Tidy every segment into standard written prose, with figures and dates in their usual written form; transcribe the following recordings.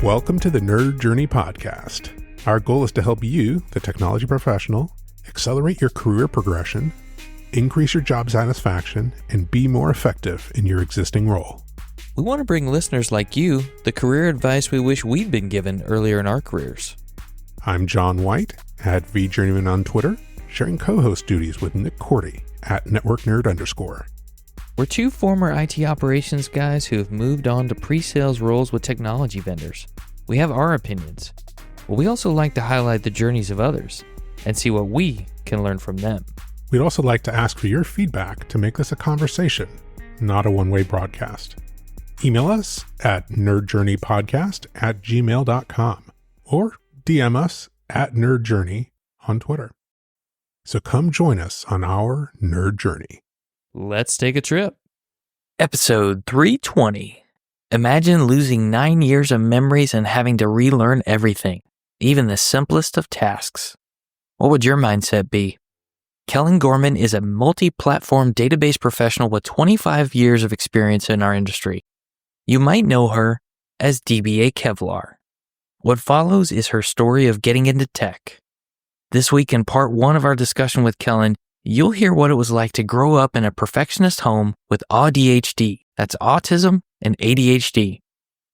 Welcome to the Nerd Journey Podcast. Our goal is to help you, the technology professional, accelerate your career progression, increase your job satisfaction, and be more effective in your existing role. We want to bring listeners like you the career advice we wish we'd been given earlier in our careers. I'm John White, at VJourneyman on Twitter, sharing co-host duties with Nick Cordy at NetworkNerd_. We're two former IT operations guys who have moved on to pre-sales roles with technology vendors. We have our opinions, but we also like to highlight the journeys of others and see what we can learn from them. We'd also like to ask for your feedback to make this a conversation, not a one-way broadcast. Email us at nerdjourneypodcast@gmail.com or DM us at nerdjourney on Twitter. So come join us on our nerd journey. Let's take a trip. Episode 320. Imagine losing 9 years of memories and having to relearn everything, even the simplest of tasks. What would your mindset be? Kellyn Gorman is a multi-platform database professional with 25 years of experience in our industry. You might know her as DBAKevlar. What follows is her story of getting into tech. This week in part 1 of our discussion with Kellyn, you'll hear what it was like to grow up in a perfectionist home with ADHD, that's autism and ADHD.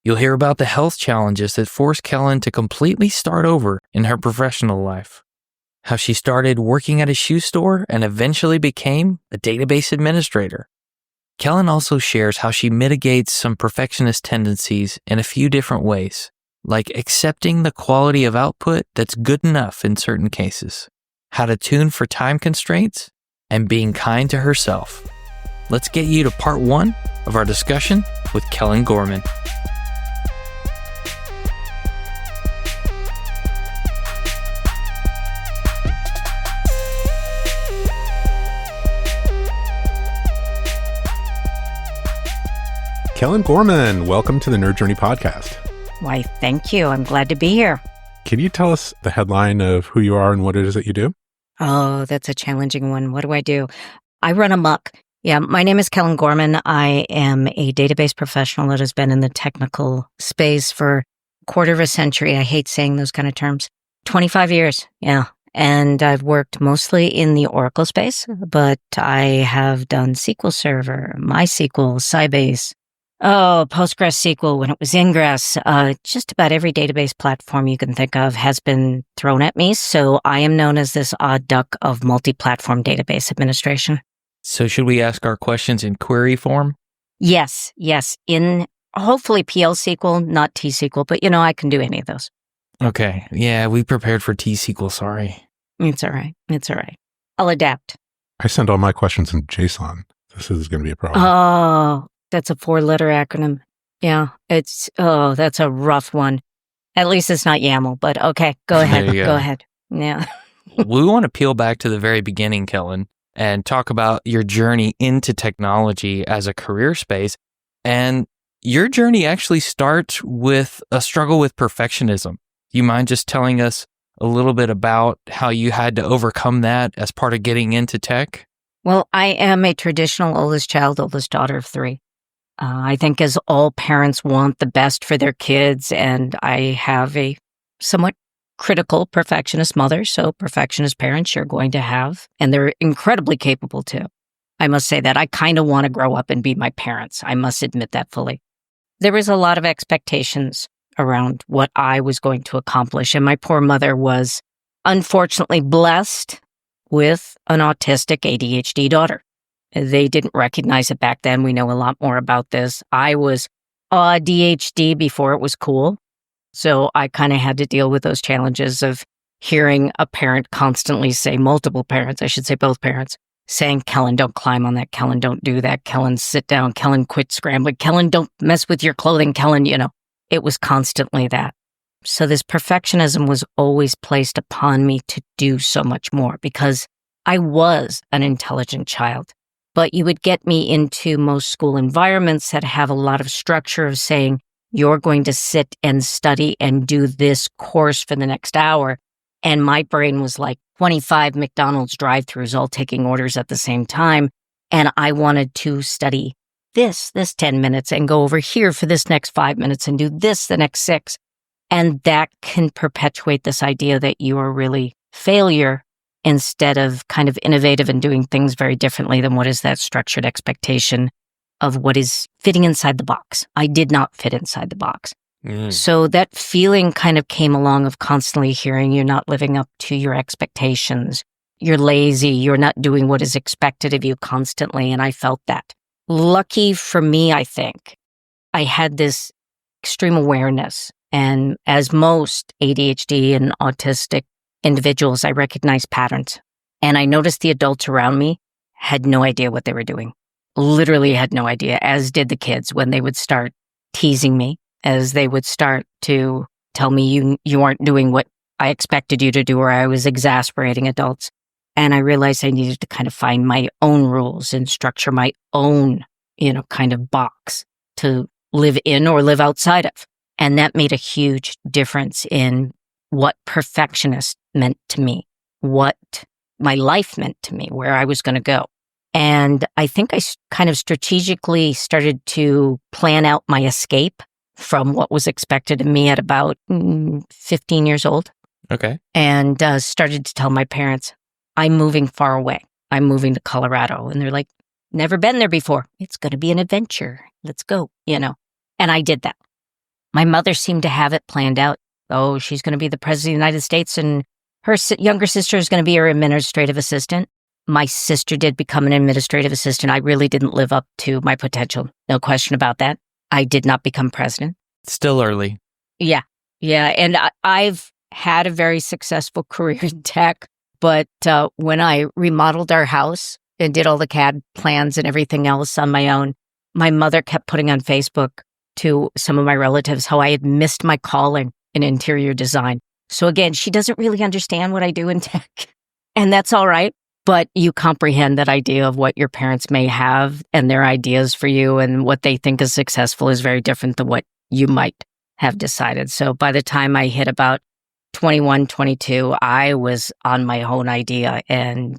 You'll hear about the health challenges that forced Kellyn to completely start over in her professional life. How she started working at a shoe store and eventually became a database administrator. Kellyn also shares how she mitigates some perfectionist tendencies in a few different ways, like accepting the quality of output that's good enough in certain cases, how to tune for time constraints, and being kind to herself. Let's get you to part 1 of our discussion with Kellyn Gorman. Kellyn Gorman, welcome to the Nerd Journey Podcast. Why, thank you. I'm glad to be here. Can you tell us the headline of who you are and what it is that you do? Oh, that's a challenging one. What do? I run amok. Yeah, my name is Kellyn Gorman. I am a database professional that has been in the technical space for a quarter of a century. I hate saying those kind of terms. 25 years, yeah. And I've worked mostly in the Oracle space, but I have done SQL Server, MySQL, Sybase, PostgreSQL when it was Ingress. Just about every database platform you can think of has been thrown at me. So I am known as this odd duck of multi-platform database administration. So should we ask our questions in query form? Yes. In hopefully PL SQL, not T SQL, but I can do any of those. Okay. Yeah, we prepared for T SQL. Sorry. It's all right. I'll adapt. I send all my questions in JSON. This is going to be a problem. Oh, that's a 4-letter acronym. Yeah, that's a rough one. At least it's not YAML, but okay, go ahead. Go ahead. Yeah. We want to peel back to the very beginning, Kellyn, and talk about your journey into technology as a career space. And your journey actually starts with a struggle with perfectionism. You mind just telling us a little bit about how you had to overcome that as part of getting into tech? Well, I am a traditional oldest daughter of 3. I think as all parents want the best for their kids, and I have a somewhat critical perfectionist mother, so perfectionist parents you're going to have, and they're incredibly capable too. I must say that I kind of want to grow up and be my parents. I must admit that fully. There was a lot of expectations around what I was going to accomplish, and my poor mother was unfortunately blessed with an autistic ADHD daughter. They didn't recognize it back then. We know a lot more about this. I was ADHD before it was cool. So I kind of had to deal with those challenges of hearing a parent constantly say, multiple parents, I should say both parents, saying, Kellyn, don't climb on that. Kellyn, don't do that. Kellyn, sit down. Kellyn, quit scrambling. Kellyn, don't mess with your clothing. Kellyn, it was constantly that. So this perfectionism was always placed upon me to do so much more because I was an intelligent child. But you would get me into most school environments that have a lot of structure of saying, you're going to sit and study and do this course for the next hour. And my brain was like 25 McDonald's drive-thrus all taking orders at the same time. And I wanted to study this 10 minutes and go over here for this next 5 minutes and do this the next 6. And that can perpetuate this idea that you are really failure instead of kind of innovative and doing things very differently than what is that structured expectation of what is fitting inside the box. I did not fit inside the box. So that feeling kind of came along of constantly hearing you're not living up to your expectations. You're lazy. You're not doing what is expected of you constantly. And I felt that. Lucky for me, I think, I had this extreme awareness. And as most ADHD and autistic individuals, I recognized patterns. And I noticed the adults around me had no idea what they were doing. Literally had no idea, as did the kids when they would start teasing me, as they would start to tell me you aren't doing what I expected you to do, or I was exasperating adults. And I realized I needed to kind of find my own rules and structure my own, kind of box to live in or live outside of. And that made a huge difference in what perfectionist meant to me, what my life meant to me, where I was going to go. And I think I kind of strategically started to plan out my escape from what was expected of me at about 15 years old. Okay. And started to tell my parents, I'm moving far away. I'm moving to Colorado. And they're like, never been there before. It's going to be an adventure. Let's go, And I did that. My mother seemed to have it planned out. Oh, she's going to be the president of the United States and her younger sister is going to be her administrative assistant. My sister did become an administrative assistant. I really didn't live up to my potential. No question about that. I did not become president. Still early. Yeah. And I've had a very successful career in tech, but when I remodeled our house and did all the CAD plans and everything else on my own, my mother kept putting on Facebook to some of my relatives how I had missed my calling in interior design. So again, she doesn't really understand what I do in tech, and that's all right. But you comprehend that idea of what your parents may have and their ideas for you and what they think is successful is very different than what you might have decided. So by the time I hit about 21, 22, I was on my own idea and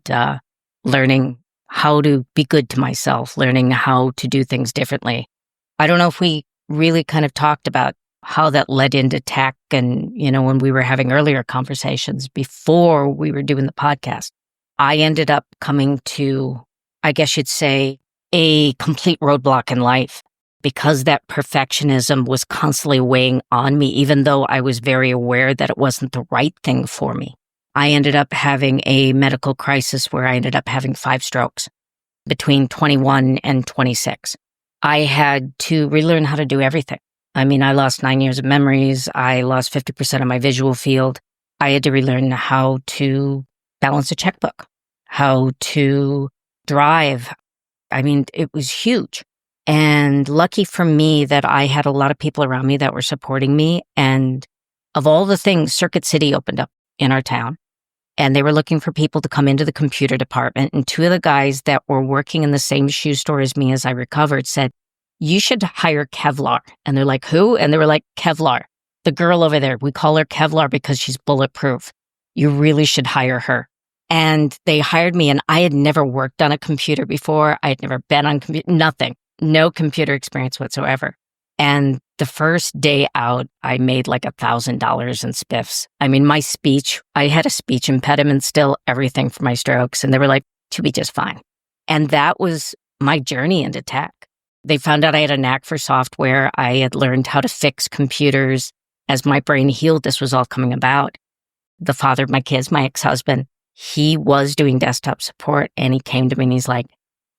learning how to be good to myself, learning how to do things differently. I don't know if we really kind of talked about how that led into tech and, when we were having earlier conversations before we were doing the podcast. I ended up coming to, I guess you'd say, a complete roadblock in life because that perfectionism was constantly weighing on me, even though I was very aware that it wasn't the right thing for me. I ended up having a medical crisis where I ended up having 5 strokes between 21 and 26. I had to relearn how to do everything. I mean, I lost 9 years of memories. I lost 50% of my visual field. I had to relearn how to balance a checkbook, how to drive. I mean, it was huge. And lucky for me that I had a lot of people around me that were supporting me. And of all the things, Circuit City opened up in our town. And they were looking for people to come into the computer department. And 2 of the guys that were working in the same shoe store as me as I recovered said, you should hire Kevlar. And they're like, who? And they were like, Kevlar. The girl over there, we call her Kevlar because she's bulletproof. You really should hire her. And they hired me, and I had never worked on a computer before. I had never been on nothing, no computer experience whatsoever. And the first day out, I made like $1,000 in spiffs. I mean, my speech, I had a speech impediment still, everything for my strokes. And they were like, "She'll be just fine." And that was my journey into tech. They found out I had a knack for software. I had learned how to fix computers. As my brain healed, this was all coming about. The father of my kids, my ex-husband, he was doing desktop support, and he came to me and he's like,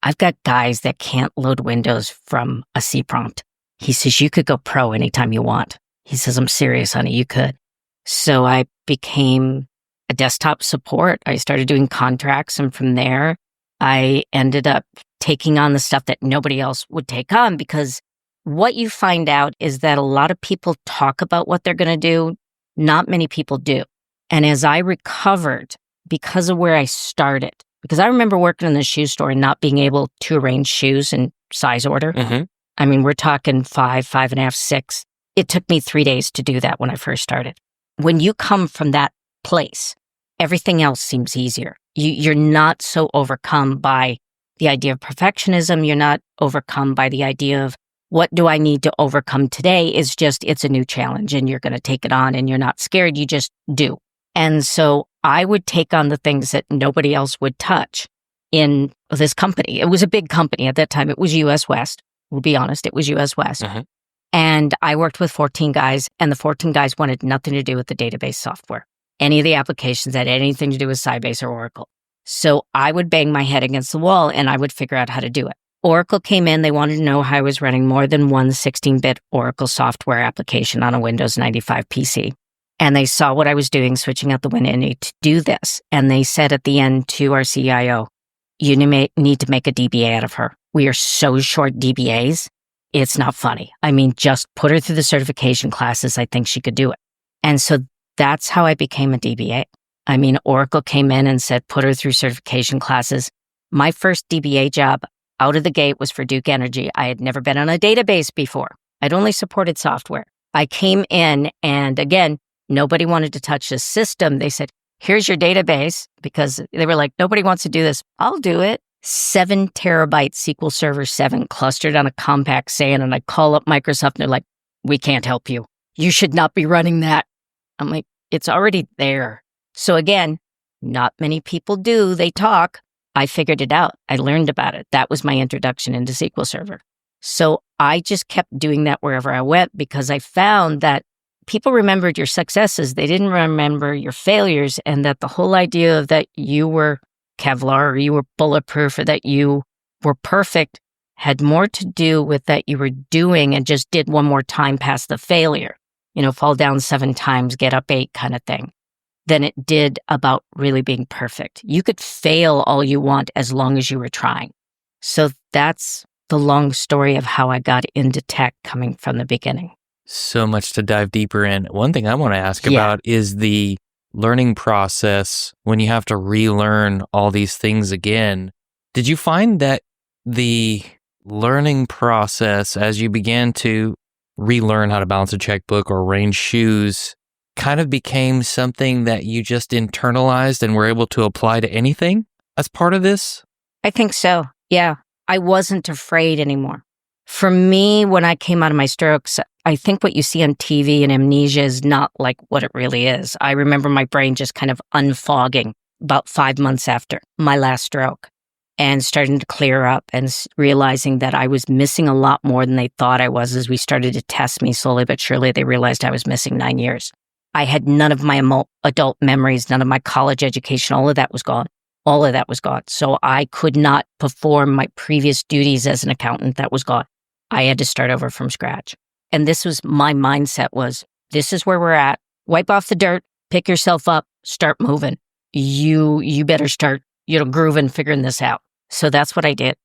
I've got guys that can't load Windows from a C prompt. He says, you could go pro anytime you want. He says, I'm serious, honey, you could. So I became a desktop support. I started doing contracts, and from there, I ended up taking on the stuff that nobody else would take on, because what you find out is that a lot of people talk about what they're going to do. Not many people do. And as I recovered, because of where I started, because I remember working in the shoe store and not being able to arrange shoes in size order. Mm-hmm. I mean, we're talking 5, 5.5, 6. It took me 3 days to do that when I first started. When you come from that place, everything else seems easier. You're not so overcome by the idea of perfectionism. You're not overcome by the idea of What do I need to overcome today is just, it's a new challenge and you're going to take it on and you're not scared. You just do. And so I would take on the things that nobody else would touch in this company. It was a big company at that time. It was US West. We'll be honest. It was US West. And I worked with 14 guys, and the 14 guys wanted nothing to do with the database software. Any of the applications that had anything to do with Sybase or Oracle. So I would bang my head against the wall and I would figure out how to do it. Oracle came in. They wanted to know how I was running more than one 16-bit Oracle software application on a Windows 95 PC. And they saw what I was doing, switching out the window, and need to do this. And they said at the end to our CIO, you need to make a DBA out of her. We are so short DBAs. It's not funny. I mean, just put her through the certification classes. I think she could do it. And so that's how I became a DBA. I mean, Oracle came in and said, put her through certification classes. My first DBA job out of the gate was for Duke Energy. I had never been on a database before. I'd only supported software. I came in and again, nobody wanted to touch the system. They said, here's your database, because they were like, nobody wants to do this. I'll do it. 7 terabyte SQL Server 7 clustered on a compact SAN. And I call up Microsoft and they're like, we can't help you. You should not be running that. I'm like, it's already there. So again, not many people do. They talk. I figured it out. I learned about it. That was my introduction into SQL Server. So I just kept doing that wherever I went because I found that people remembered your successes. They didn't remember your failures, and that the whole idea of that you were Kevlar or you were bulletproof or that you were perfect had more to do with that you were doing and just did one more time past the failure. You know, fall down 7 times, get up 8 kind of thing, than it did about really being perfect. You could fail all you want as long as you were trying. So that's the long story of how I got into tech coming from the beginning. So much to dive deeper in. One thing I want to ask about is the learning process when you have to relearn all these things again. Did you find that the learning process as you began to relearn how to balance a checkbook or arrange shoes kind of became something that you just internalized and were able to apply to anything as part of this? I think so. Yeah. I wasn't afraid anymore. For me, when I came out of my strokes, I think what you see on TV and amnesia is not like what it really is. I remember my brain just kind of unfogging about 5 months after my last stroke and starting to clear up and realizing that I was missing a lot more than they thought I was. As we started to test me slowly but surely, they realized I was missing 9 years. I had none of my adult memories, none of my college education. All of that was gone. All of that was gone. So I could not perform my previous duties as an accountant. That was gone. I had to start over from scratch. And this was my mindset was, this is where we're at. Wipe off the dirt, pick yourself up, start moving. You better start, grooving, figuring this out. So that's what I did.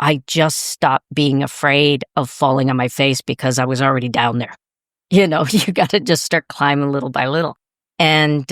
I just stopped being afraid of falling on my face because I was already down there. You got to just start climbing little by little. And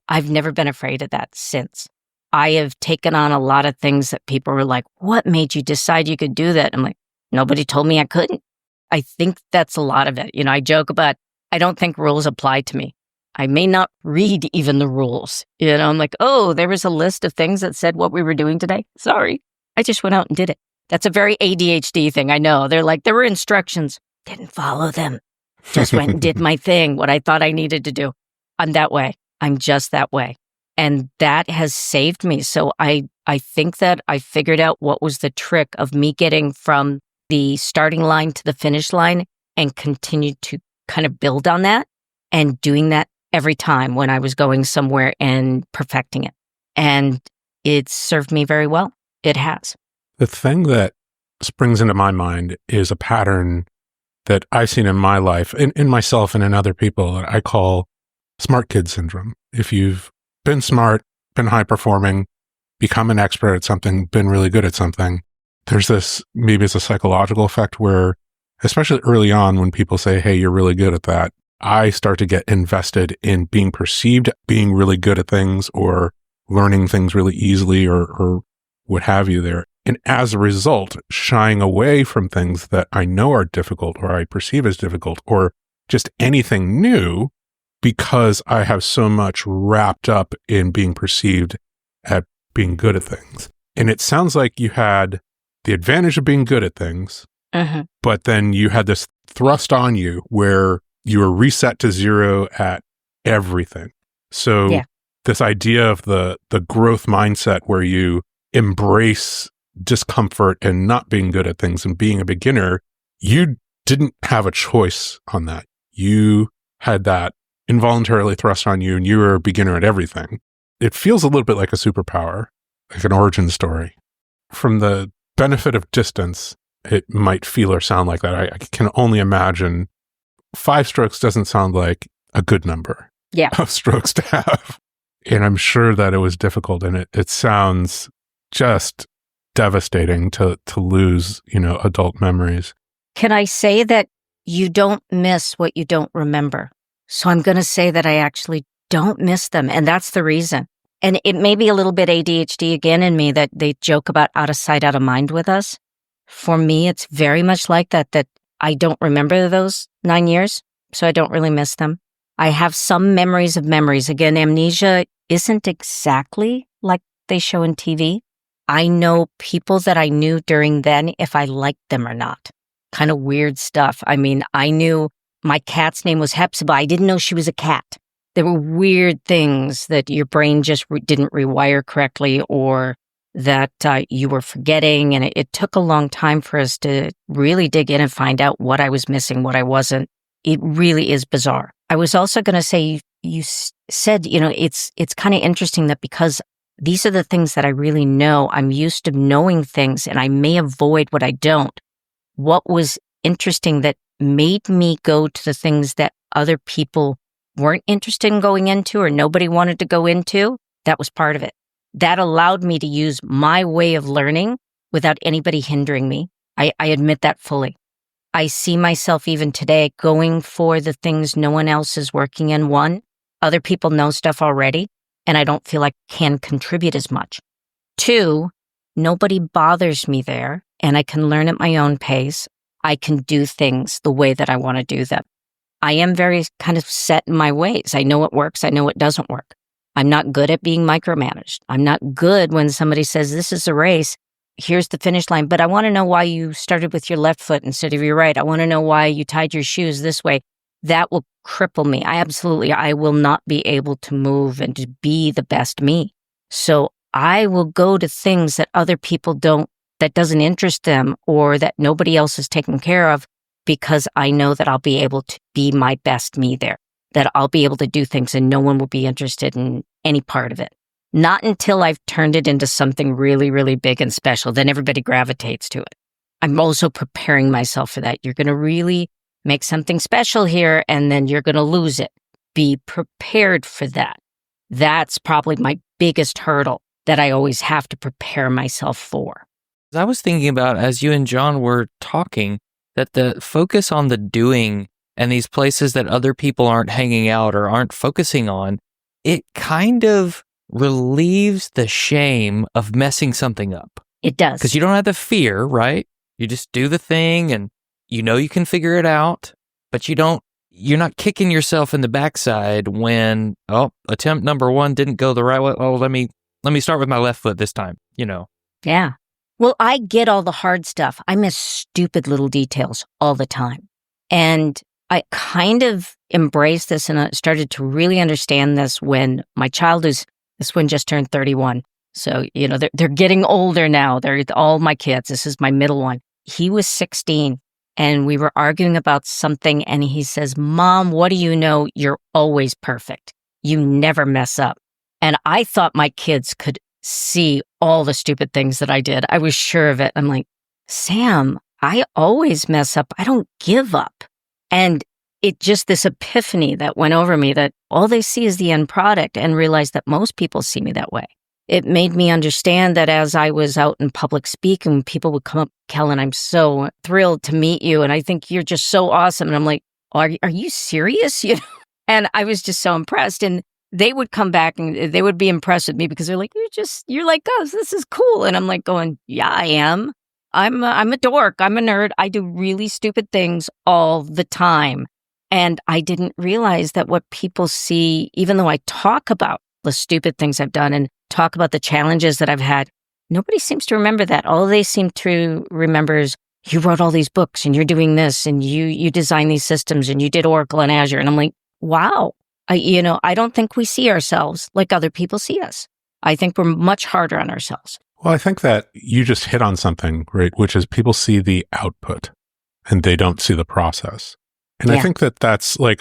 I've never been afraid of that since. I have taken on a lot of things that people were like, what made you decide you could do that? I'm like, nobody told me I couldn't. I think that's a lot of it. I joke about, I don't think rules apply to me. I may not read even the rules. I'm like, oh, there was a list of things that said what we were doing today. Sorry. I just went out and did it. That's a very ADHD thing. I know. They're like, there were instructions. Didn't follow them. Just went and did my thing, what I thought I needed to do. I'm that way. I'm just that way. And that has saved me. So I think that I figured out what was the trick of me getting from the starting line to the finish line and continued to kind of build on that and doing that every time when I was going somewhere and perfecting it. And it's served me very well. It has. The thing that springs into my mind is a pattern that I've seen in my life, in myself and in other people, that I call smart kid syndrome. If you've been smart, been high performing, become an expert at something, been really good at something, there's this, maybe it's a psychological effect where, especially early on when people say, hey, you're really good at that, I start to get invested in being perceived, being really good at things or learning things really easily or what have you there. And as a result, shying away from things that I know are difficult or I perceive as difficult or just anything new because I have so much wrapped up in being perceived at being good at things. And it sounds like you had the advantage of being good at things but then you had this thrust on you where you were reset to 0 at everything. So this idea of the growth mindset where you embrace discomfort and not being good at things and being a beginner, you didn't have a choice on that. You had that involuntarily thrust on you and you were a beginner at everything. It feels a little bit like a superpower, like an origin story. From the benefit of distance, it might feel or sound like that. I can only imagine 5 strokes doesn't sound like a good number of strokes to have. And I'm sure that it was difficult, and it sounds just devastating to lose, adult memories. Can I say that you don't miss what you don't remember? So I'm going to say that I actually don't miss them, and that's the reason. And it may be a little bit ADHD again in me that they joke about out of sight, out of mind with us. For me, it's very much like that I don't remember those 9 years, so I don't really miss them. I have some memories of memories. Again, amnesia isn't exactly like they show in TV. I know people that I knew during then if I liked them or not. Kind of weird stuff. I mean, I knew my cat's name was Hepzibah. I didn't know she was a cat. There were weird things that your brain just didn't rewire correctly, or that you were forgetting. And it took a long time for us to really dig in and find out what I was missing, what I wasn't. It really is bizarre. I was also going to say, you said, it's kind of interesting that because these are the things that I really know, I'm used to knowing things and I may avoid what I don't. What was interesting that made me go to the things that other people weren't interested in going into or nobody wanted to go into, that was part of it. That allowed me to use my way of learning without anybody hindering me. I admit that fully. I see myself even today going for the things no one else is working in. One, other people know stuff already, and I don't feel like I can contribute as much. Two, nobody bothers me there, and I can learn at my own pace. I can do things the way that I want to do them. I am very kind of set in my ways. I know what works. I know what doesn't work. I'm not good at being micromanaged. I'm not good when somebody says, this is a race, here's the finish line, but I want to know why you started with your left foot instead of your right. I want to know why you tied your shoes this way. That will cripple me. I will not be able to move and to be the best me. So I will go to things that other people don't, that doesn't interest them or that nobody else is taking care of, because I know that I'll be able to be my best me there, that I'll be able to do things and no one will be interested in any part of it. Not until I've turned it into something really, really big and special, then everybody gravitates to it. I'm also preparing myself for that. You're going to really make something special here and then you're going to lose it. Be prepared for that. That's probably my biggest hurdle that I always have to prepare myself for. I was thinking about, as you and John were talking, that the focus on the doing and these places that other people aren't hanging out or aren't focusing on, it kind of relieves the shame of messing something up. It does. Because you don't have the fear, right? You just do the thing and you know you can figure it out, but you're not kicking yourself in the backside when, attempt number 1 didn't go the right way. Oh, let me start with my left foot this time, Yeah. Well, I get all the hard stuff. I miss stupid little details all the time. And I kind of embraced this and I started to really understand this when my child this one just turned 31. So, they're getting older now. They're all my kids. This is my middle one. He was 16 and we were arguing about something and he says, Mom, what do you know? You're always perfect. You never mess up. And I thought my kids could see all the stupid things that I did. I was sure of it. I'm like, Sam, I always mess up. I don't give up. And it just this epiphany that went over me that all they see is the end product and realize that most people see me that way. It made me understand that as I was out in public speaking, people would come up, Kellyn, I'm so thrilled to meet you. And I think you're just so awesome. And I'm like, are you serious? And I was just so impressed. And they would come back and they would be impressed with me because they're like, you're like us. This is cool. And I'm like going, yeah, I am. I'm a dork. I'm a nerd. I do really stupid things all the time. And I didn't realize that what people see, even though I talk about the stupid things I've done and talk about the challenges that I've had, nobody seems to remember that. All they seem to remember is you wrote all these books and you're doing this and you design these systems and you did Oracle and Azure. And I'm like, wow. I don't think we see ourselves like other people see us. I think we're much harder on ourselves. Well, I think that you just hit on something, right? Which is people see the output and they don't see the process. And I think that that's like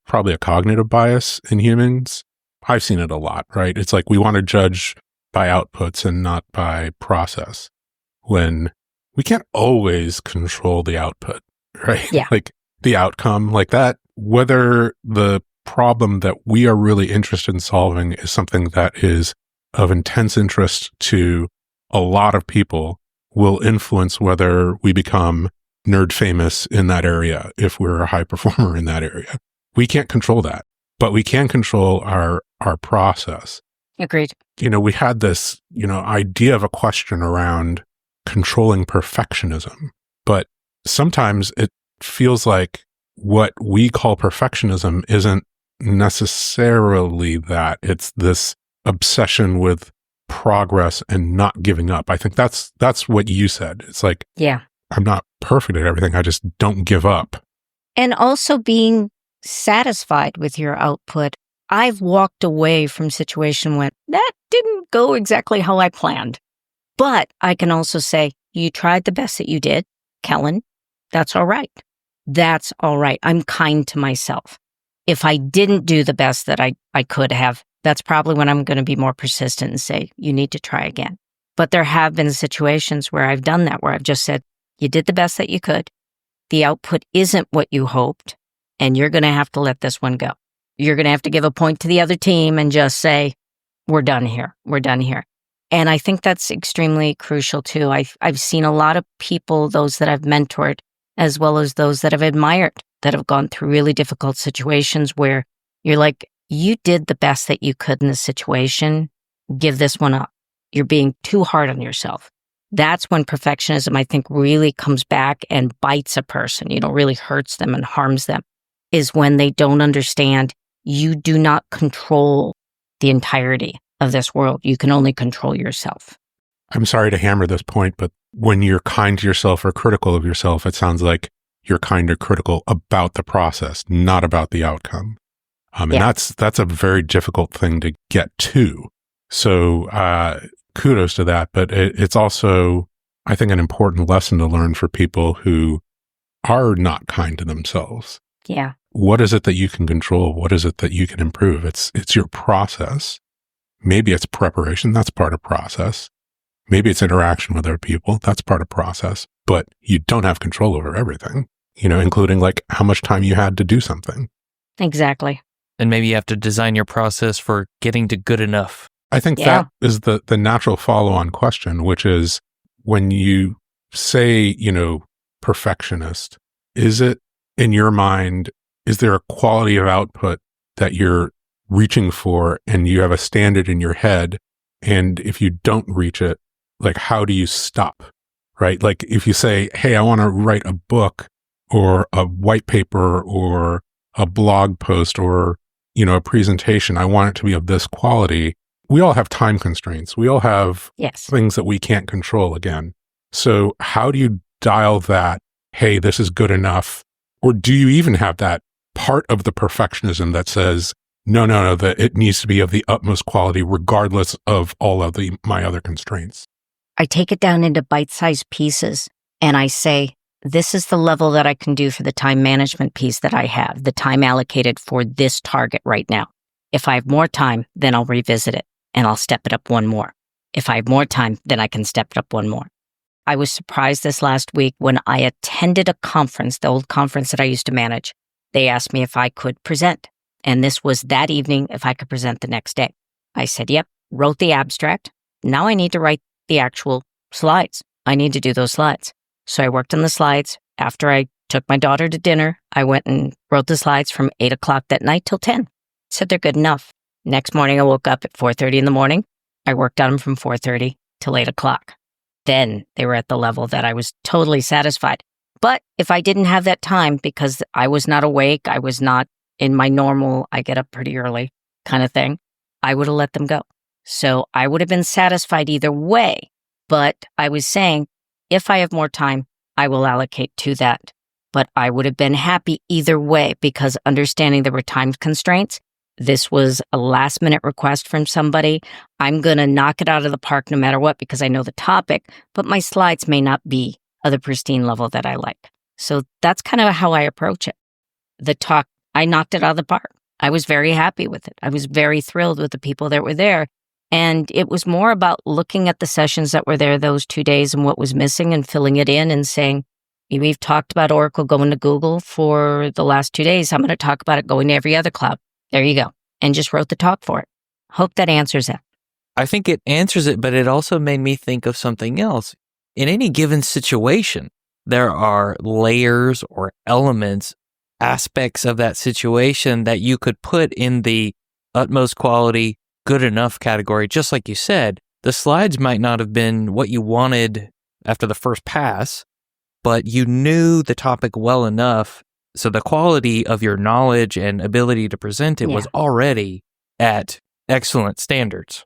probably a cognitive bias in humans. I've seen it a lot, right? It's like we want to judge by outputs and not by process, when we can't always control the output, right? Yeah. Like the outcome like that, whether the problem that we are really interested in solving is something that is of intense interest to a lot of people, will influence whether we become nerd famous in that area if we're a high performer in that area. We can't control that, but we can control our process. Agreed. We had this, idea of a question around controlling perfectionism, but sometimes it feels like what we call perfectionism isn't necessarily that. It's this obsession with progress and not giving up. I think that's what you said. It's like, yeah, I'm not perfect at everything. I just don't give up. And also being satisfied with your output. I've walked away from situation when that didn't go exactly how I planned. But I can also say, you tried the best that you did, Kellyn. That's all right. That's all right. I'm kind to myself. If I didn't do the best that I could have, that's probably when I'm going to be more persistent and say, you need to try again. But there have been situations where I've done that, where I've just said, you did the best that you could. The output isn't what you hoped, and you're going to have to let this one go. You're going to have to give a point to the other team and just say, we're done here. We're done here. And I think that's extremely crucial too. I've seen a lot of people, those that I've mentored, as well as those that I've admired, that have gone through really difficult situations where you're like, you did the best that you could in this situation. Give this one up. You're being too hard on yourself. That's when perfectionism, I think, really comes back and bites a person, really hurts them and harms them, is when they don't understand you do not control the entirety of this world. You can only control yourself. I'm sorry to hammer this point, but when you're kind to yourself or critical of yourself, it sounds like you're kind or critical about the process, not about the outcome. And that's a very difficult thing to get to. So kudos to that. But it's also, I think, an important lesson to learn for people who are not kind to themselves. Yeah. What is it that you can control? What is it that you can improve? It's your process. Maybe it's preparation. That's part of process. Maybe it's interaction with other people. That's part of process. But you don't have control over everything, including like how much time you had to do something. Exactly. And maybe you have to design your process for getting to good enough. I think that is the natural follow-on question, which is when you say, perfectionist, is it in your mind, is there a quality of output that you're reaching for and you have a standard in your head? And if you don't reach it, like, how do you stop, right? Like if you say, hey, I want to write a book or a white paper or a blog post or, a presentation, I want it to be of this quality. We all have time constraints. We all have things that we can't control again. So how do you dial that, hey, this is good enough? Or do you even have that part of the perfectionism that says, no, that it needs to be of the utmost quality regardless of all of my other constraints? I take it down into bite-sized pieces and I say, this is the level that I can do for the time management piece that I have, the time allocated for this target right now. If I have more time, then I'll revisit it and I'll step it up one more. If I have more time, then I can step it up one more. I was surprised this last week when I attended a conference, the old conference that I used to manage. They asked me if I could present. And this was that evening if I could present the next day. I said, yep, wrote the abstract. Now I need to write the actual slides. I need to do those slides. So I worked on the slides. After I took my daughter to dinner, I went and wrote the slides from 8 o'clock that night till 10. Said they're good enough. Next morning, I woke up at 4:30 in the morning. I worked on them from 4:30 till 8 o'clock. Then they were at the level that I was totally satisfied. But if I didn't have that time because I was not awake, I was not in my normal, I get up pretty early kind of thing, I would have let them go. So I would have been satisfied either way. But I was saying, if I have more time, I will allocate to that. But I would have been happy either way because understanding there were time constraints, this was a last minute request from somebody. I'm going to knock it out of the park no matter what because I know the topic, but my slides may not be of the pristine level that I like. So that's kind of how I approach it. The talk, I knocked it out of the park. I was very happy with it. I was very thrilled with the people that were there. And it was more about looking at the sessions that were there those 2 days and what was missing and filling it in and saying, we've talked about Oracle going to Google for the last 2 days. I'm going to talk about it going to every other cloud. There you go. And just wrote the talk for it. Hope that answers it. I think it answers it, but it also made me think of something else. In any given situation, there are layers or elements, aspects of that situation that you could put in the utmost quality, good enough category. Just like you said, the slides might not have been what you wanted after the first pass, but you knew the topic well enough. So the quality of your knowledge and ability to present it was already at excellent standards.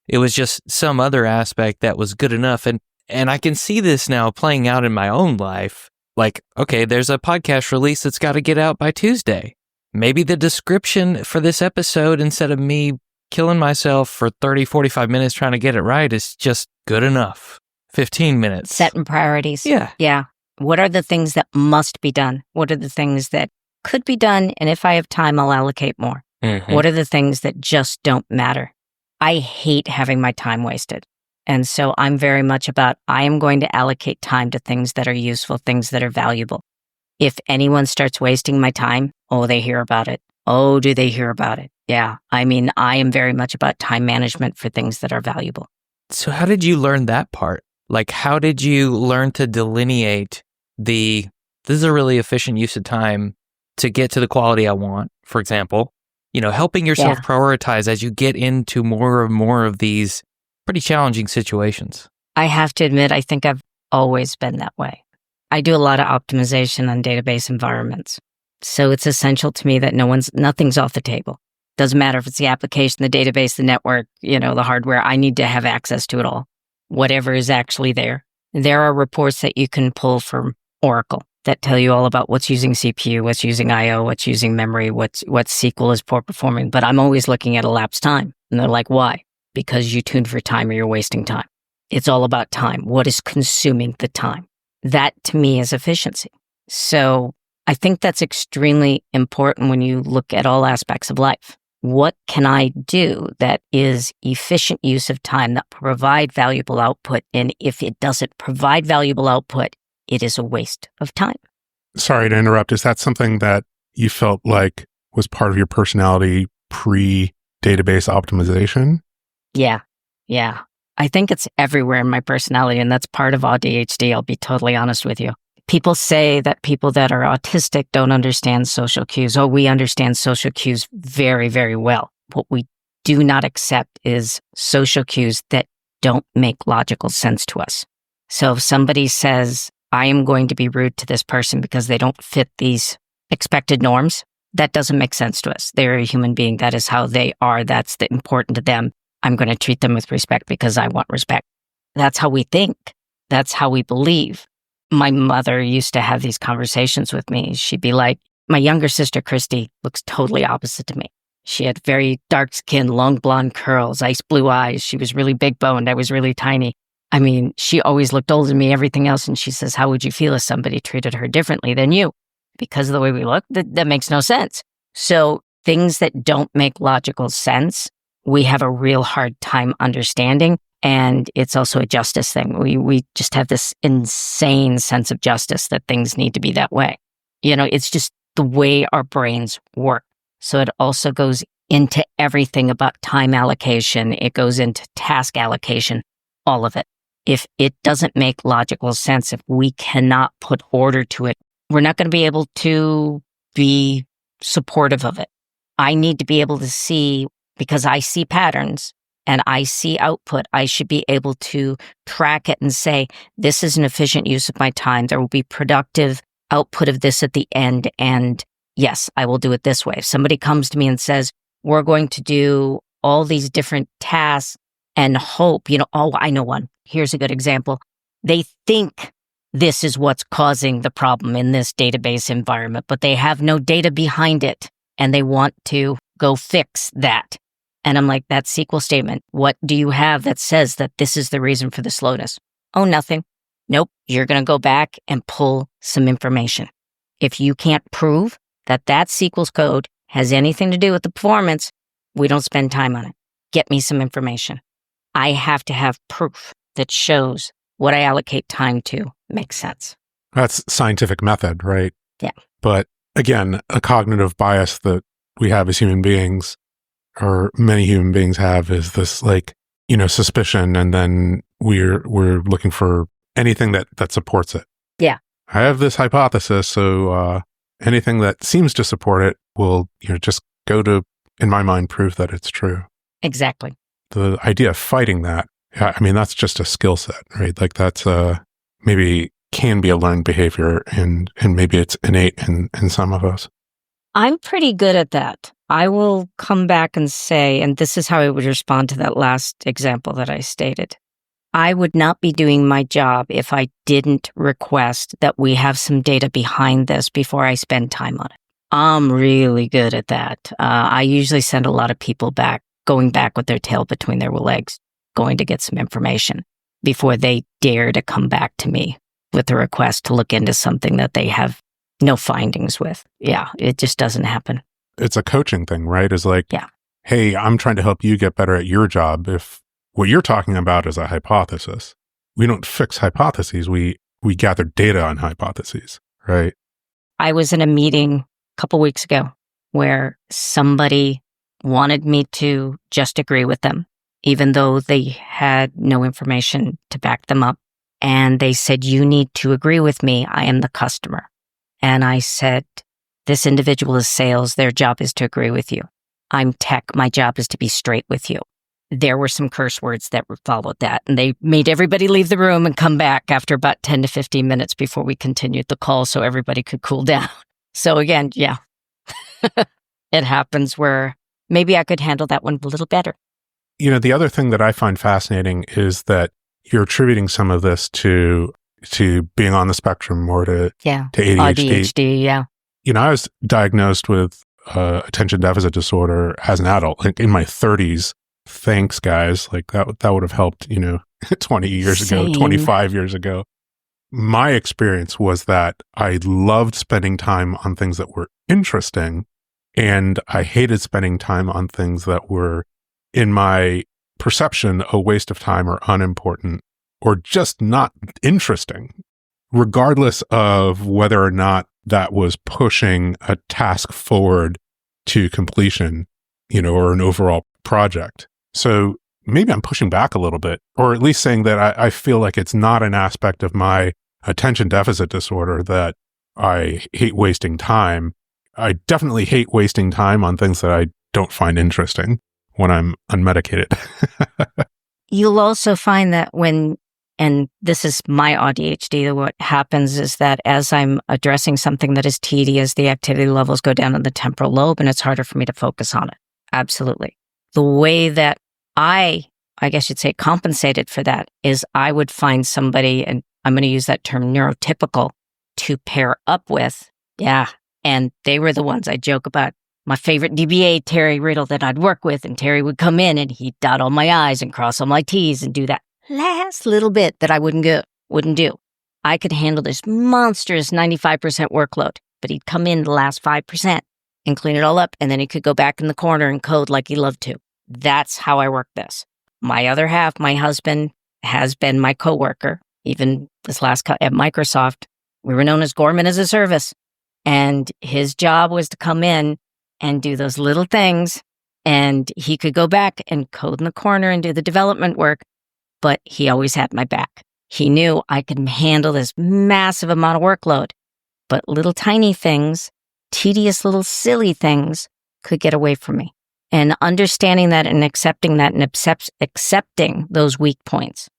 It was just some other aspect that was good enough. And I can see this now playing out in my own life. Like, okay, there's a podcast release that's got to get out by Tuesday. Maybe the description for this episode, instead of me killing myself for 30, 45 minutes trying to get it right, is just good enough. 15 minutes. Setting priorities. Yeah. What are the things that must be done? What are the things that could be done? And if I have time, I'll allocate more. Mm-hmm. What are the things that just don't matter? I hate having my time wasted. And so I'm very much about, I am going to allocate time to things that are useful, things that are valuable. If anyone starts wasting my time, they hear about it. Oh, do they hear about it? Yeah. I mean, I am very much about time management for things that are valuable. So how did you learn that part? Like, how did you learn to delineate this is a really efficient use of time to get to the quality I want, for example, helping yourself prioritize as you get into more and more of these pretty challenging situations? I have to admit, I think I've always been that way. I do a lot of optimization on database environments. So it's essential to me that nothing's off the table. Doesn't matter if it's the application, the database, the network, the hardware. I need to have access to it all. Whatever is actually there. There are reports that you can pull from Oracle that tell you all about what's using CPU, what's using I/O, what's using memory, what SQL is poor performing. But I'm always looking at elapsed time. And they're like, why? Because you tuned for time or you're wasting time. It's all about time. What is consuming the time? That to me is efficiency. So I think that's extremely important when you look at all aspects of life. What can I do that is efficient use of time that provide valuable output? And if it doesn't provide valuable output, it is a waste of time. Sorry to interrupt. Is that something that you felt like was part of your personality pre-database optimization? Yeah. I think it's everywhere in my personality, and that's part of ADHD. I'll be totally honest with you. People say that people that are autistic don't understand social cues. We understand social cues very, very well. What we do not accept is social cues that don't make logical sense to us. So if somebody says, I am going to be rude to this person because they don't fit these expected norms, that doesn't make sense to us. They're a human being. That is how they are. That's important to them. I'm going to treat them with respect because I want respect. That's how we think. That's how we believe. My mother used to have these conversations with me. She'd be like, my younger sister, Christy, looks totally opposite to me. She had very dark skin, long blonde curls, ice blue eyes. She was really big boned. I was really tiny. I mean, she always looked older than me, everything else. And she says, how would you feel if somebody treated her differently than you? Because of the way we look, that makes no sense. So things that don't make logical sense, we have a real hard time understanding. And it's also a justice thing. We just have this insane sense of justice that things need to be that way. It's just the way our brains work. So it also goes into everything about time allocation. It goes into task allocation, all of it. If it doesn't make logical sense, if we cannot put order to it, we're not going to be able to be supportive of it. I need to be able to see, because I see patterns and I see output, I should be able to track it and say, this is an efficient use of my time. There will be productive output of this at the end. And yes, I will do it this way. If somebody comes to me and says, we're going to do all these different tasks and hope, I know one. Here's a good example. They think this is what's causing the problem in this database environment, but they have no data behind it and they want to go fix that. And I'm like, that SQL statement, what do you have that says that this is the reason for the slowness? Oh, nothing. Nope. You're going to go back and pull some information. If you can't prove that that SQL's code has anything to do with the performance, we don't spend time on it. Get me some information. I have to have proof that shows what I allocate time to makes sense. That's scientific method, right? Yeah. But again, a cognitive bias that we have as human beings, or many human beings have, is this suspicion, and then we're looking for anything that supports it. Yeah. I have this hypothesis, so anything that seems to support it will just go to, in my mind, prove that it's true. Exactly. The idea of fighting that, I mean, that's just a skill set, right? Like that's maybe can be a learned behavior, and maybe it's innate in some of us. I'm pretty good at that. I will come back and say, and this is how I would respond to that last example that I stated. I would not be doing my job if I didn't request that we have some data behind this before I spend time on it. I'm really good at that. I usually send a lot of people going back with their tail between their legs, going to get some information before they dare to come back to me with a request to look into something that they have no findings with. Yeah, it just doesn't happen. It's a coaching thing, right? It's like, yeah. Hey, I'm trying to help you get better at your job. If what you're talking about is a hypothesis, we don't fix hypotheses. We gather data on hypotheses, right? I was in a meeting a couple weeks ago where somebody wanted me to just agree with them, even though they had no information to back them up. And they said, you need to agree with me. I am the customer. And I said, this individual is sales. Their job is to agree with you. I'm tech. My job is to be straight with you. There were some curse words that followed that, and they made everybody leave the room and come back after about 10 to 15 minutes before we continued the call so everybody could cool down. So again, yeah, it happens where maybe I could handle that one a little better. The other thing that I find fascinating is that you're attributing some of this to being on the spectrum or to ADHD. ADHD, yeah. I was diagnosed with attention deficit disorder as an adult, like in my 30s. Thanks, guys. Like that would have helped, 20 years ago, 25 years ago. My experience was that I loved spending time on things that were interesting, and I hated spending time on things that were, in my perception, a waste of time or unimportant or just not interesting, regardless of whether or not that was pushing a task forward to completion, or an overall project. So maybe I'm pushing back a little bit, or at least saying that I feel like it's not an aspect of my attention deficit disorder that I hate wasting time. I definitely hate wasting time on things that I don't find interesting when I'm unmedicated. You'll also find that and this is my ADHD, what happens is that as I'm addressing something that is tedious, the activity levels go down in the temporal lobe and it's harder for me to focus on it. Absolutely. The way that I guess you'd say compensated for that is I would find somebody, and I'm going to use that term neurotypical, to pair up with. Yeah. And they were the ones I joke about. My favorite DBA, Terry Riddle, that I'd work with, and Terry would come in and he'd dot all my I's and cross all my T's and do that last little bit that I wouldn't do. I could handle this monstrous 95% workload, but he'd come in the last 5% and clean it all up, and then he could go back in the corner and code like he loved to. That's how I work this. My other half, my husband, has been my coworker. Even this last at Microsoft, we were known as Gorman as a service. And his job was to come in and do those little things. And he could go back and code in the corner and do the development work. But he always had my back. He knew I could handle this massive amount of workload. But little tiny things, tedious little silly things could get away from me. And understanding that and accepting that and accepting those weak points,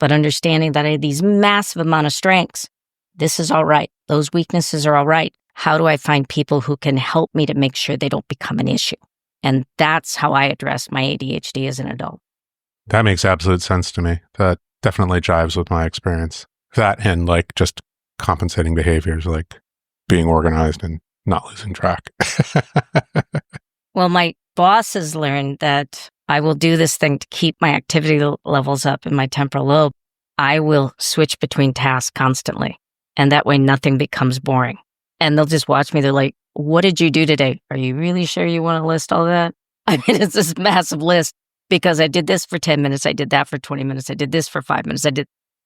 but understanding that I have these massive amount of strengths. This is all right. Those weaknesses are all right. How do I find people who can help me to make sure they don't become an issue? And that's how I address my ADHD as an adult. That makes absolute sense to me. That definitely jives with my experience. That and like just compensating behaviors like being organized and not losing track. Well, my boss has learned that I will do this thing to keep my activity levels up in my temporal lobe. I will switch between tasks constantly. And that way nothing becomes boring. And they'll just watch me. They're like, what did you do today? Are you really sure you want to list all that? I mean, it's this massive list because I did this for 10 minutes. I did that for 20 minutes. I did this for 5 minutes.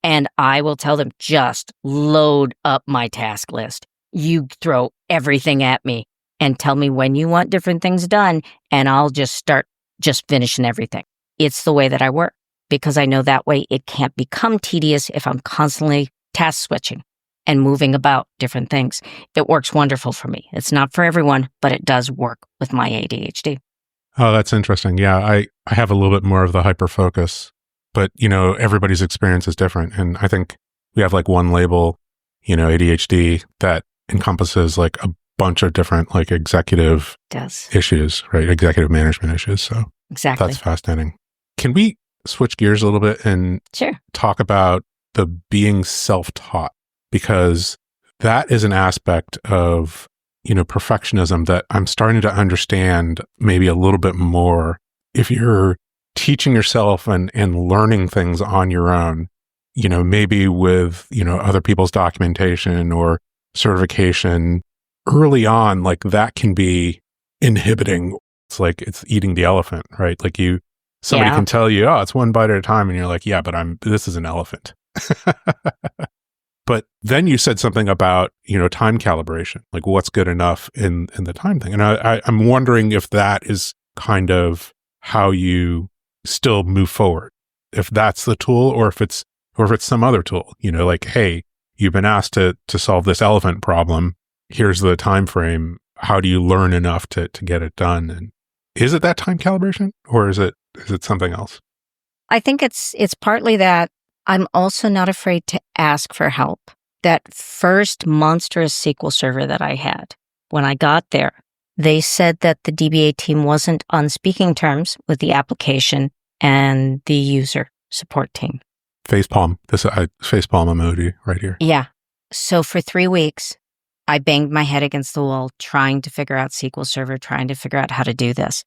And I will tell them, just load up my task list. You throw everything at me and tell me when you want different things done. And I'll just start just finishing everything. It's the way that I work because I know that way it can't become tedious if I'm constantly task switching and moving about different things. It works wonderful for me. It's not for everyone, but it does work with my ADHD. Oh, that's interesting. Yeah, I have a little bit more of the hyper focus, but everybody's experience is different. And I think we have like one label, ADHD that encompasses like a bunch of different like executive issues, right? Executive management issues. So exactly. That's fascinating. Can we switch gears a little bit and talk about the being self-taught? Because that is an aspect of, perfectionism that I'm starting to understand maybe a little bit more. If you're teaching yourself and learning things on your own, maybe with, other people's documentation or certification early on, like that can be inhibiting. It's like it's eating the elephant, right? Like somebody can tell you, oh, it's one bite at a time. And you're like, yeah, but this is an elephant. But then you said something about, time calibration, like what's good enough in the time thing. And I'm wondering if that is kind of how you still move forward, if that's the tool or if it's some other tool, like, hey, you've been asked to solve this elephant problem. Here's the time frame. How do you learn enough to get it done? And is it that time calibration or is it something else? I think it's partly that. I'm also not afraid to ask for help. That first monstrous SQL server that I had, when I got there, they said that the DBA team wasn't on speaking terms with the application and the user support team. Facepalm. Facepalm emoji right here. Yeah. So for 3 weeks, I banged my head against the wall trying to figure out SQL Server, trying to figure out how to do this.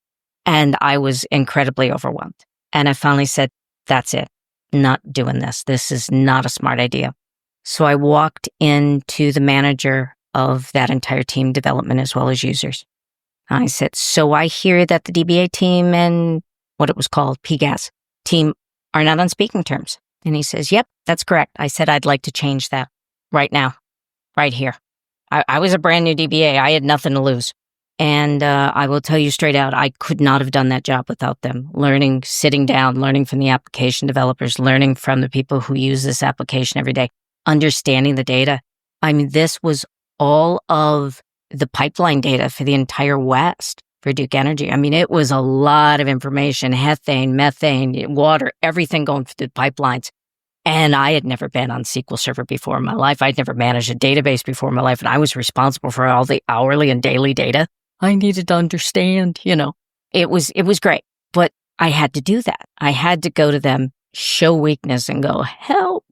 And I was incredibly overwhelmed. And I finally said, that's it. Not doing this. This is not a smart idea. So I walked into the manager of that entire team, development as well as users. I said, so I hear that the DBA team and what it was called, PGAS team are not on speaking terms. And he says, yep, that's correct. I said, I'd like to change that right now, right here. I was a brand new DBA. I had nothing to lose. And I will tell you straight out, I could not have done that job without them. Learning, sitting down, learning from the application developers, learning from the people who use this application every day, understanding the data. I mean, this was all of the pipeline data for the entire West for Duke Energy. I mean, it was a lot of information, ethane, methane, water, everything going through the pipelines. And I had never been on SQL Server before in my life. I'd never managed a database before in my life. And I was responsible for all the hourly and daily data. I needed to understand, it was great, but I had to do that. I had to go to them, show weakness and go, help.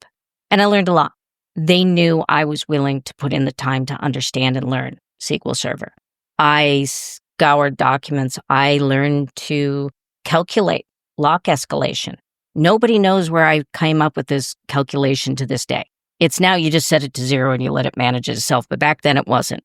And I learned a lot. They knew I was willing to put in the time to understand and learn SQL Server. I scoured documents. I learned to calculate lock escalation. Nobody knows where I came up with this calculation to this day. It's now you just set it to 0 and you let it manage itself. But back then it wasn't.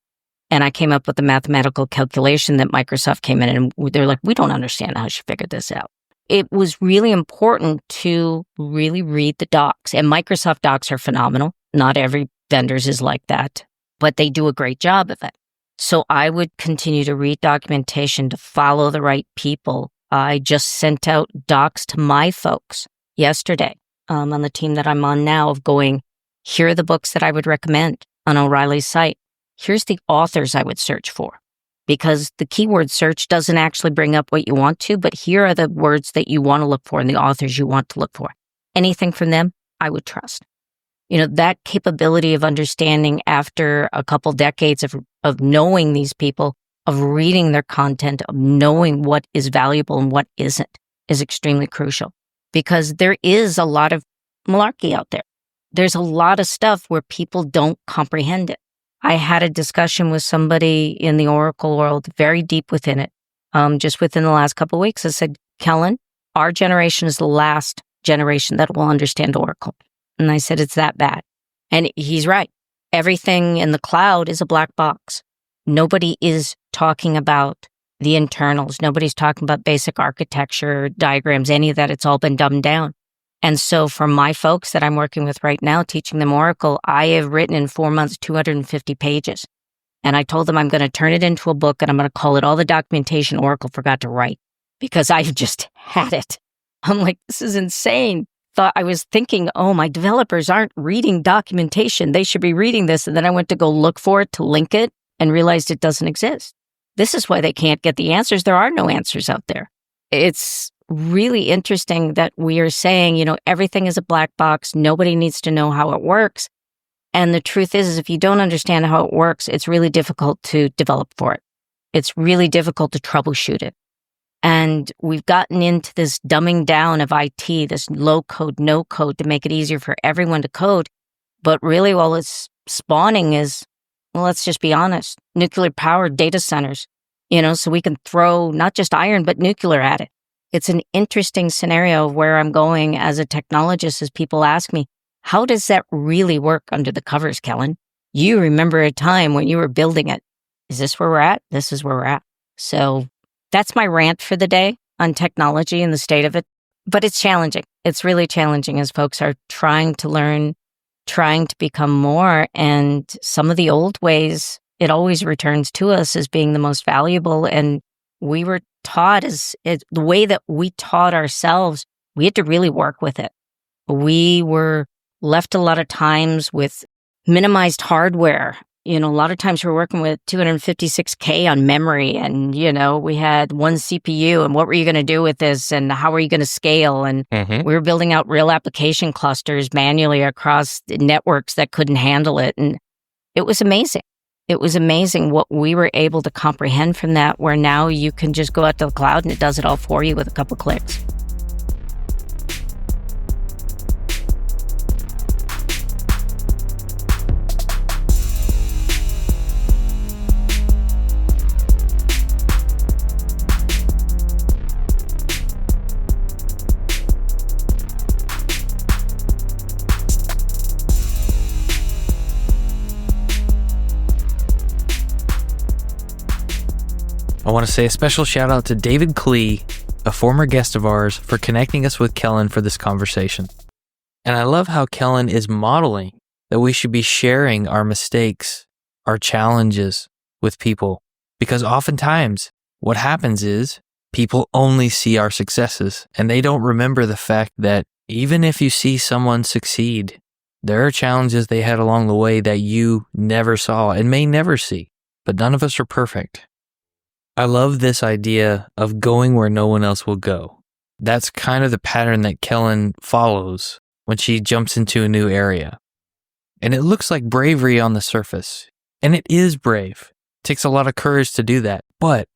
And I came up with a mathematical calculation that Microsoft came in and they're like, we don't understand how she figured this out. It was really important to really read the docs. And Microsoft docs are phenomenal. Not every vendor's is like that, but they do a great job of it. So I would continue to read documentation to follow the right people. I just sent out docs to my folks yesterday on the team that I'm on now of going, here are the books that I would recommend on O'Reilly's site. Here's the authors I would search for, because the keyword search doesn't actually bring up what you want to, but here are the words that you want to look for and the authors you want to look for. Anything from them, I would trust. That capability of understanding after a couple decades of knowing these people, of reading their content, of knowing what is valuable and what isn't, is extremely crucial, because there is a lot of malarkey out there. there's a lot of stuff where people don't comprehend it. I had a discussion with somebody in the Oracle world, very deep within it, just within the last couple of weeks. I said, Kellyn, our generation is the last generation that will understand Oracle. And I said, it's that bad. And he's right. Everything in the cloud is a black box. Nobody is talking about the internals. Nobody's talking about basic architecture, diagrams, any of that. It's all been dumbed down. And so for my folks that I'm working with right now, teaching them Oracle, I have written in 4 months, 250 pages. And I told them I'm going to turn it into a book and I'm going to call it All the Documentation Oracle Forgot to Write, because I've just had it. I'm like, this is insane. I was thinking, oh, my developers aren't reading documentation. They should be reading this. And then I went to go look for it to link it and realized it doesn't exist. This is why they can't get the answers. There are no answers out there. It's really interesting that we are saying, everything is a black box. Nobody needs to know how it works. And the truth is if you don't understand how it works, it's really difficult to develop for it. It's really difficult to troubleshoot it. And we've gotten into this dumbing down of IT, this low code, no code to make it easier for everyone to code. But really all it's spawning is, well, let's just be honest, nuclear powered data centers, so we can throw not just iron, but nuclear at it. It's an interesting scenario of where I'm going as a technologist as people ask me, how does that really work under the covers, Kellyn? You remember a time when you were building it. Is this where we're at? This is where we're at. So that's my rant for the day on technology and the state of it. But it's challenging. It's really challenging as folks are trying to learn, trying to become more. And some of the old ways, it always returns to us as being the most valuable. And we were taught the way that we taught ourselves, we had to really work with it. We were left a lot of times with minimized hardware. A lot of times we're working with 256K on memory and, we had one CPU and what were you going to do with this and how are you going to scale? And we were building out real application clusters manually across networks that couldn't handle it. And it was amazing. It was amazing what we were able to comprehend from that, where now you can just go out to the cloud and it does it all for you with a couple clicks. I want to say a special shout out to David Klee, a former guest of ours, for connecting us with Kellyn for this conversation. And I love how Kellyn is modeling that we should be sharing our mistakes, our challenges with people, because oftentimes what happens is people only see our successes and they don't remember the fact that even if you see someone succeed, there are challenges they had along the way that you never saw and may never see, but none of us are perfect. I love this idea of going where no one else will go. That's kind of the pattern that Kellyn follows when she jumps into a new area. And it looks like bravery on the surface. And it is brave. It takes a lot of courage to do that. But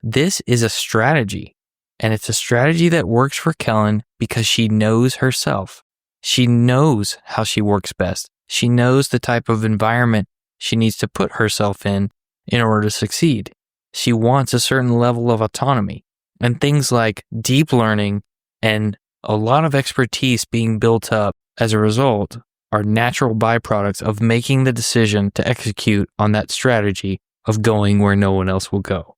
this is a strategy. And it's a strategy that works for Kellyn because she knows herself. She knows how she works best. She knows the type of environment she needs to put herself in order to succeed. She wants a certain level of autonomy, and things like deep learning and a lot of expertise being built up as a result are natural byproducts of making the decision to execute on that strategy of going where no one else will go.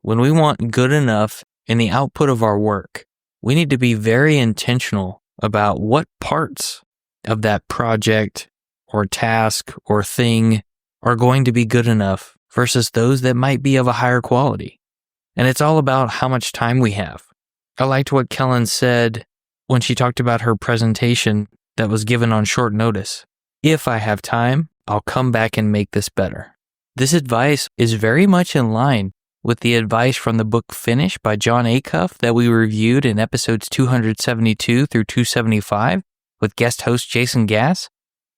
When we want good enough in the output of our work, we need to be very intentional about what parts of that project or task or thing are going to be good enough versus those that might be of a higher quality. And it's all about how much time we have. I liked what Kellyn said when she talked about her presentation that was given on short notice. If I have time, I'll come back and make this better. This advice is very much in line with the advice from the book Finish by Jon Acuff that we reviewed in episodes 272 through 275 with guest host Jason Gass.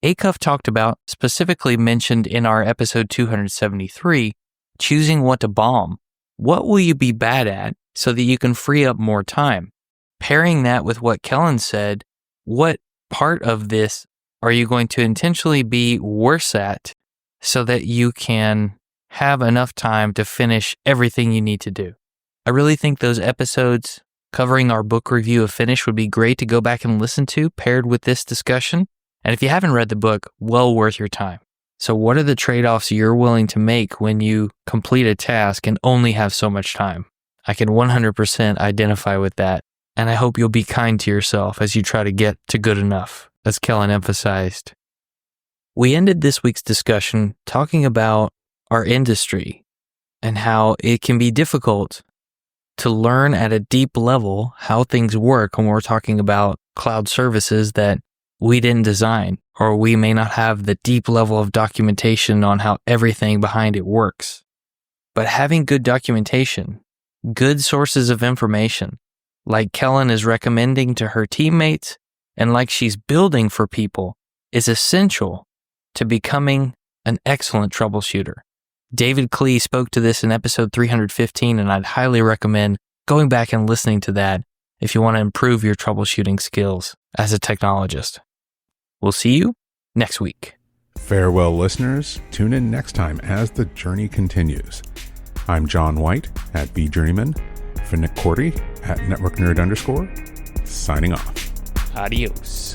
Acuff talked about, specifically mentioned in our episode 273, choosing what to bomb. What will you be bad at so that you can free up more time? Pairing that with what Kellyn said, what part of this are you going to intentionally be worse at so that you can have enough time to finish everything you need to do? I really think those episodes covering our book review of Finish would be great to go back and listen to, paired with this discussion. And if you haven't read the book, well worth your time. So what are the trade-offs you're willing to make when you complete a task and only have so much time? I can 100% identify with that. And I hope you'll be kind to yourself as you try to get to good enough, as Kellyn emphasized. We ended this week's discussion talking about our industry and how it can be difficult to learn at a deep level how things work when we're talking about cloud services that we didn't design, or we may not have the deep level of documentation on how everything behind it works. But having good documentation, good sources of information, like Kellyn is recommending to her teammates and like she's building for people, is essential to becoming an excellent troubleshooter. David Klee spoke to this in episode 315, and I'd highly recommend going back and listening to that if you want to improve your troubleshooting skills as a technologist. We'll see you next week. Farewell, listeners. Tune in next time as the journey continues. I'm John White at BJourneyman, for Nick Cordy at NetworkNerd_, signing off. Adios.